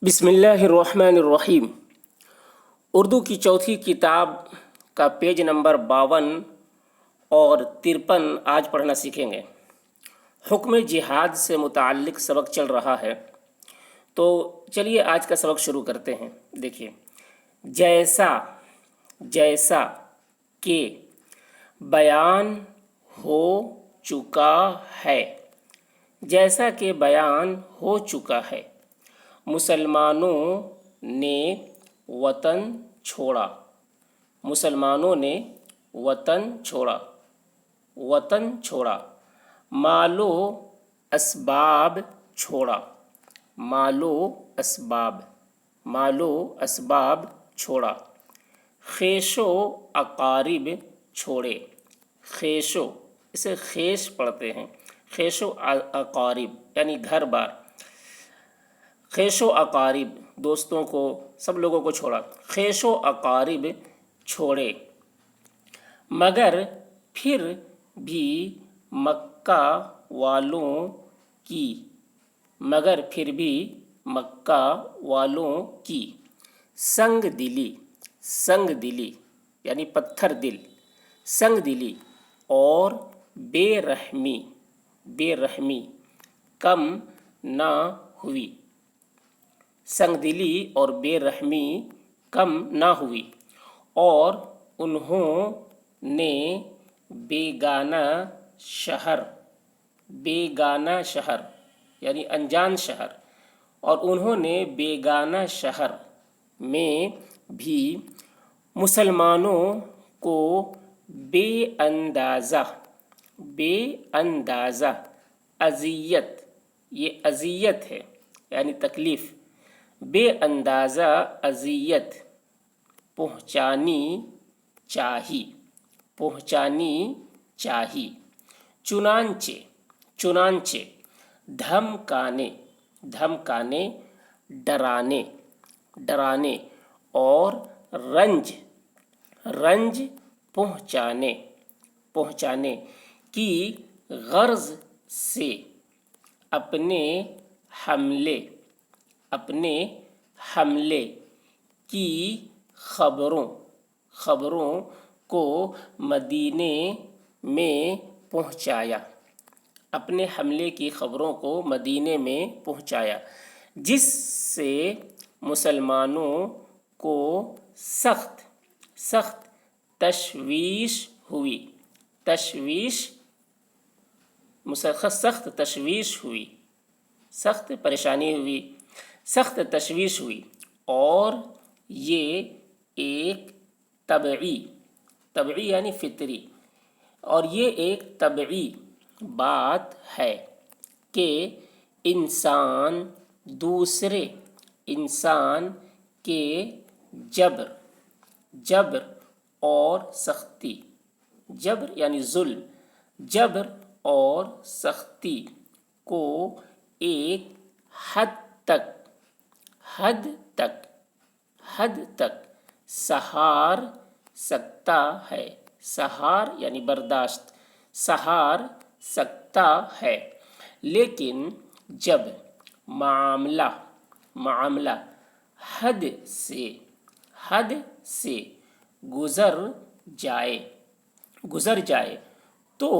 बिस्मिल्लाहिर्रहमानिर्रहीम। उर्दू की चौथी किताब का पेज नंबर 52 और 53 आज पढ़ना सीखेंगे। हुक्म जिहाद से मुताल्लिक़ सबक चल रहा है, तो चलिए आज का सबक शुरू करते हैं। देखिए, जैसा जैसा कि बयान हो चुका है, जैसा कि बयान हो चुका है, मुसलमानों ने वतन छोड़ा, मुसलमानों ने वतन छोड़ा, वतन छोड़ा, मालो असबाब छोड़ा, मालो असबाब, मालो असबाब छोड़ा, खेशो अकारिब छोड़े, खेशो, इसे खेश पढ़ते हैं, खेशो अकारिब यानी घर बार, खेशो अकारिब दोस्तों को, सब लोगों को छोड़ा, खेशो अकारिब छोड़े, मगर फिर भी मक्का वालों की, मगर फिर भी मक्का वालों की संग दिली, संग दिली यानी पत्थर दिल, संग दिली और बेरहमी, बेरहमी कम ना हुई, संगदिली और बेरहमी कम ना हुई, और उन्होंने बेगाना शहर, बेगाना शहर यानी अनजान शहर, और उन्होंने बेगाना शहर में भी मुसलमानों को बेअंदाज़ा, बेअंदाज़ा अज़ियत, ये अज़ियत है यानी तकलीफ़, बेअंदाज़ा अज़ियत पहुँचानी चाही, पहुँचानी चाही, चुनांचे, चुनांचे धमकाने, धमकाने, डराने, डराने, और रंज, रंज पहुँचाने, पहुँचाने की गर्ज से अपने हमले, अपने हमले की खबरों, खबरों को मदीने में पहुँचाया, अपने हमले की खबरों को मदीने में पहुँचाया, जिससे मुसलमानों को सख्त, सख्त तशवीश हुई, तशवीश, सख्त तशवीश हुई, सख्त परेशानी हुई, सख्त तशवीश हुई, और ये एक तबई, तबई यानी फितरी, और ये एक तबई बात है कि इंसान दूसरे इंसान के जबर, जबर और सख्ती, जबर यानी जुल्म, जबर और सख्ती को एक हद तक, हद तक, हद तक सहार सकता है, सहार यानी बर्दाश्त, सहार सकता है, लेकिन जब मामला, मामला हद से, हद से गुज़र जाए, गुज़र जाए, तो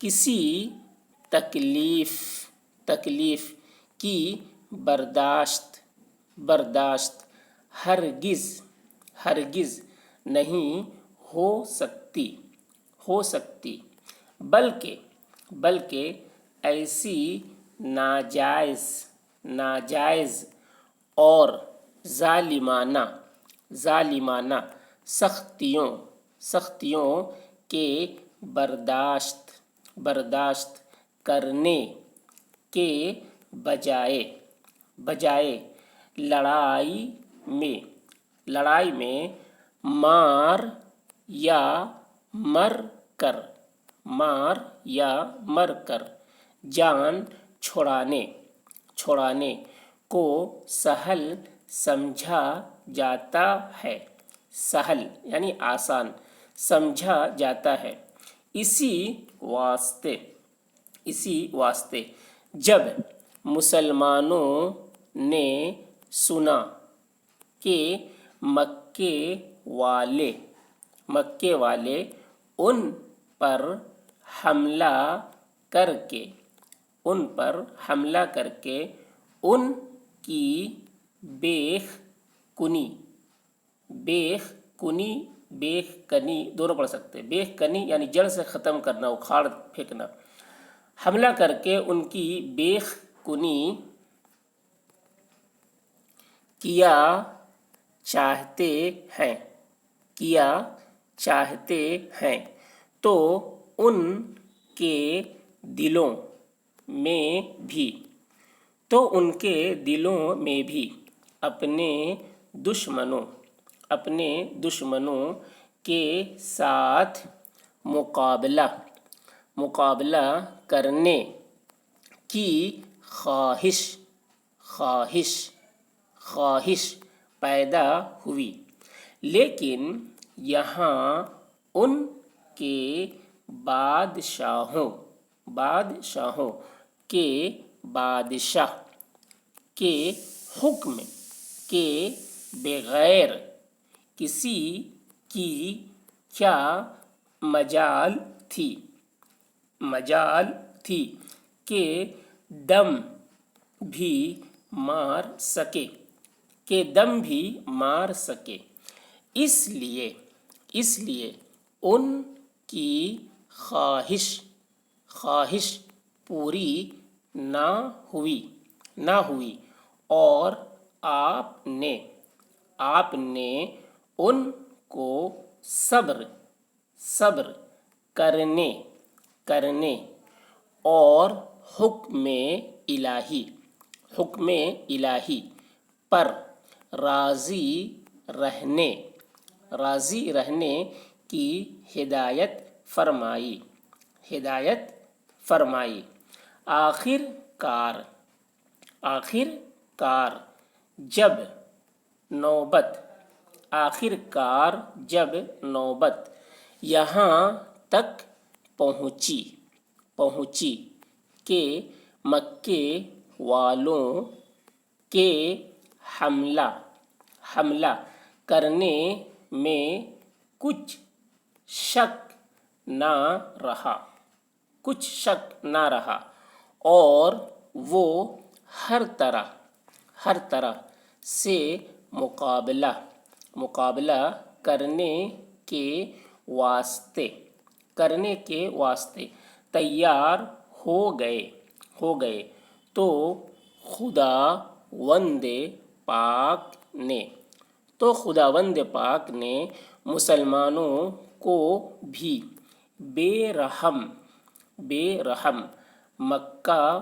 किसी तकलीफ़, तकलीफ़ की बर्दाश्त, बर्दाश्त हरगिज़, हरगिज़ नहीं हो सकती, हो सकती, बल्कि, बल्कि ऐसी नाजायज़, नाजायज़ और ज़ालिमाना, ज़ालिमाना सख्तियों, सख्तियों के बर्दाश्त, बर्दाश्त करने के बजाय, बजाय लड़ाई में, लड़ाई में मार या मर कर, मार या मर कर जान छुड़ाने, छुड़ाने को सहल समझा जाता है, सहल यानी आसान समझा जाता है। इसी वास्ते, इसी वास्ते जब मुसलमानों ने سنا کہ مکے والے ان پر حملہ کر کے ان کی بیخ کنی دونوں پڑھ سکتے ہیں. بیخ کنی یعنی جڑ سے ختم کرنا، اکھاڑ پھینکنا. حملہ کر کے ان کی بیخ کنی کیا چاہتے ہیں تو ان کے دلوں میں بھی اپنے دشمنوں کے ساتھ مقابلہ کرنے کی خواہش پیدا ہوئی. لیکن یہاں ان کے بادشاہ کے حکم کے بغیر کسی کی کیا مجال تھی کہ دم بھی مار سکے. اس لیے ان کی خواہش پوری نہ ہوئی اور آپ نے ان کو صبر کرنے اور حکم الہی پر راضی رہنے کی ہدایت فرمائی. آخر کار جب نوبت یہاں تک پہنچی کہ مکے والوں کے حملہ کرنے میں کچھ شک نہ رہا اور وہ ہر طرح سے مقابلہ کرنے کے واسطے تیار ہو گئے تو خداوند پاک نے مسلمانوں کو بھی بے رحم مکہ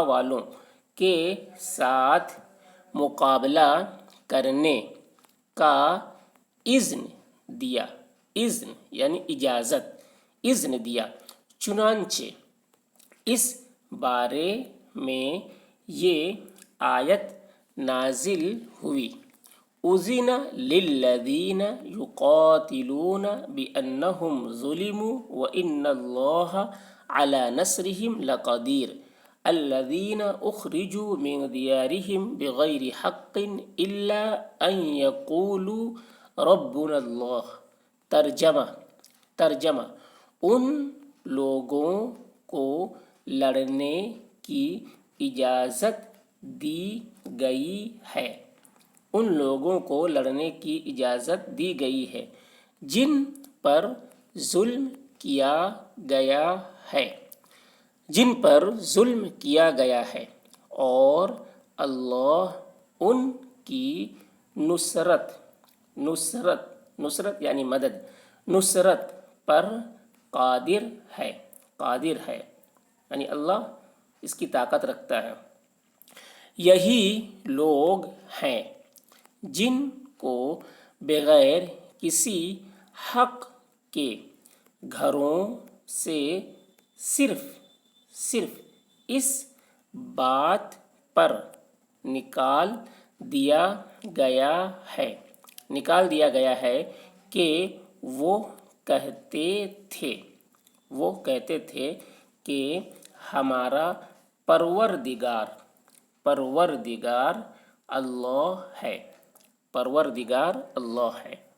والوں کے ساتھ مقابلہ کرنے کا اذن دیا. چنانچہ اس بارے میں یہ آیت نازل ہوئی: اذن للذین یقاتلون بأنہم ظلموا وإن اللہ علی نصرہم لقدیر الذین اخرجوا من دیارہم بغیر حق الا ان یقولوا ربنا اللہ. ترجمہ ان لوگوں کو لڑنے کی اجازت دی گئی ہے جن پر ظلم کیا گیا ہے اور اللہ ان کی نصرت یعنی مدد پر قادر ہے یعنی اللہ اس کی طاقت رکھتا ہے. یہی لوگ ہیں جن کو بغیر کسی حق کے گھروں سے صرف اس بات پر نکال دیا گیا ہے کہ وہ کہتے تھے کہ ہمارا پروردگار پروردگار اللہ ہے، پروردگار اللہ ہے۔